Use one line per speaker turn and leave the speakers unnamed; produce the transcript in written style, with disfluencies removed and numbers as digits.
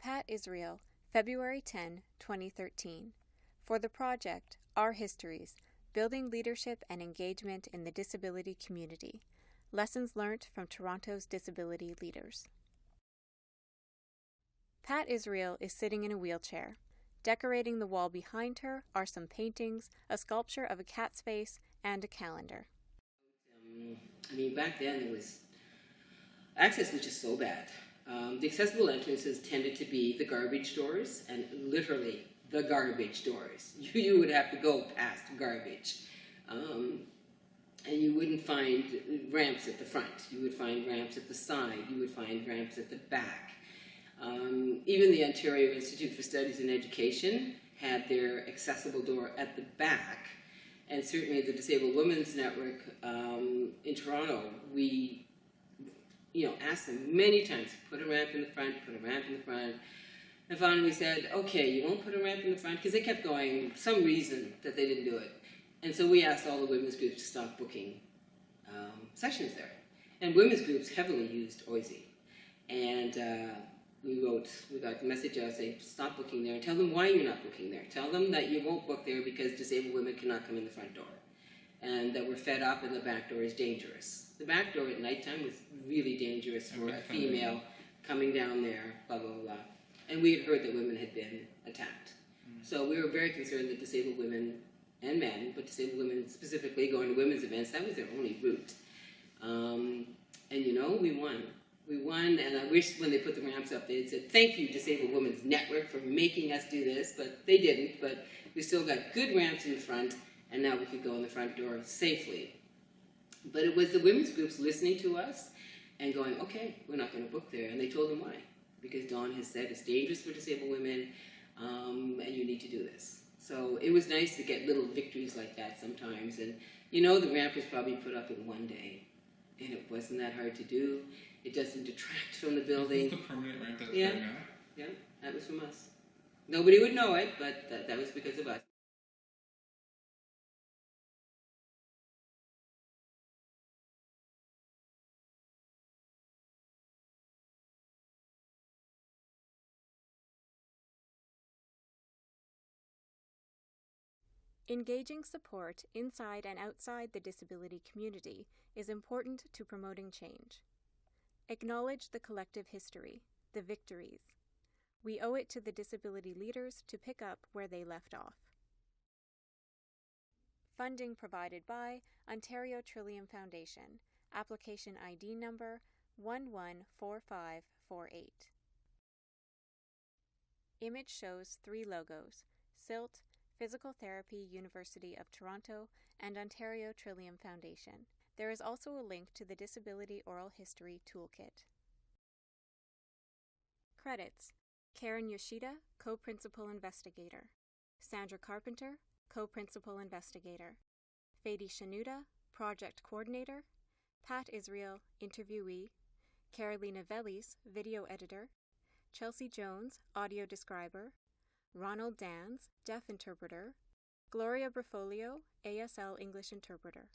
Pat Israel, February 10, 2013. For the project, Our Histories, Building Leadership and Engagement in the Disability Community. Lessons learned from Toronto's disability leaders. Pat Israel is sitting in a wheelchair. Decorating the wall behind her are some paintings, a sculpture of a cat's face, and a calendar.
Back then access was just so bad. The accessible entrances tended to be the garbage doors, and literally the garbage doors. You would have to go past garbage. And you wouldn't find ramps at the front. You would find ramps at the side. You would find ramps at the back. Even the Ontario Institute for Studies in Education had their accessible door at the back. And certainly the Disabled Women's Network in Toronto, we asked them many times, put a ramp in the front, put a ramp in the front. And finally we said, okay, you won't put a ramp in the front, because they kept going, some reason that they didn't do it. And so we asked all the women's groups to stop booking sessions there. And women's groups heavily used OISI. And we got the message out saying, stop booking there, and tell them why you're not booking there. Tell them that you won't book there because disabled women cannot come in the front door. And that we're fed up and the back door is dangerous. The back door at nighttime was really dangerous for a female coming down there, blah, blah, blah. And we had heard that women had been attacked. So we were very concerned that disabled women and men, but disabled women specifically going to women's events, that was their only route. And we won. We won, and I wish when they put the ramps up, they had said, thank you, Disabled Women's Network, for making us do this, but they didn't. But we still got good ramps in the front, and now we could go in the front door safely. But it was the women's groups listening to us and going, okay, we're not going to book there. And they told them why. Because Dawn has said it's dangerous for disabled women, and you need to do this. So it was nice to get little victories like that sometimes. And the ramp was probably put up in one day. And it wasn't that hard to do. It doesn't detract from the building.
Is this the permanent ramp that's there now?
Yeah, that was from us. Nobody would know it, but that was because of us.
Engaging support inside and outside the disability community is important to promoting change. Acknowledge the collective history, the victories. We owe it to the disability leaders to pick up where they left off. Funding provided by Ontario Trillium Foundation, application ID number 114548. Image shows 3 logos: SILT, Physical Therapy University of Toronto, and Ontario Trillium Foundation. There is also a link to the Disability Oral History Toolkit. Credits: Karen Yoshida, Co-Principal Investigator; Sandra Carpenter, Co-Principal Investigator; Fadi Shanuda, Project Coordinator; Pat Israel, Interviewee; Carolina Vellis, Video Editor; Chelsea Jones, Audio Describer; Ronald Dans, Deaf Interpreter; Gloria Brifolio, ASL English Interpreter.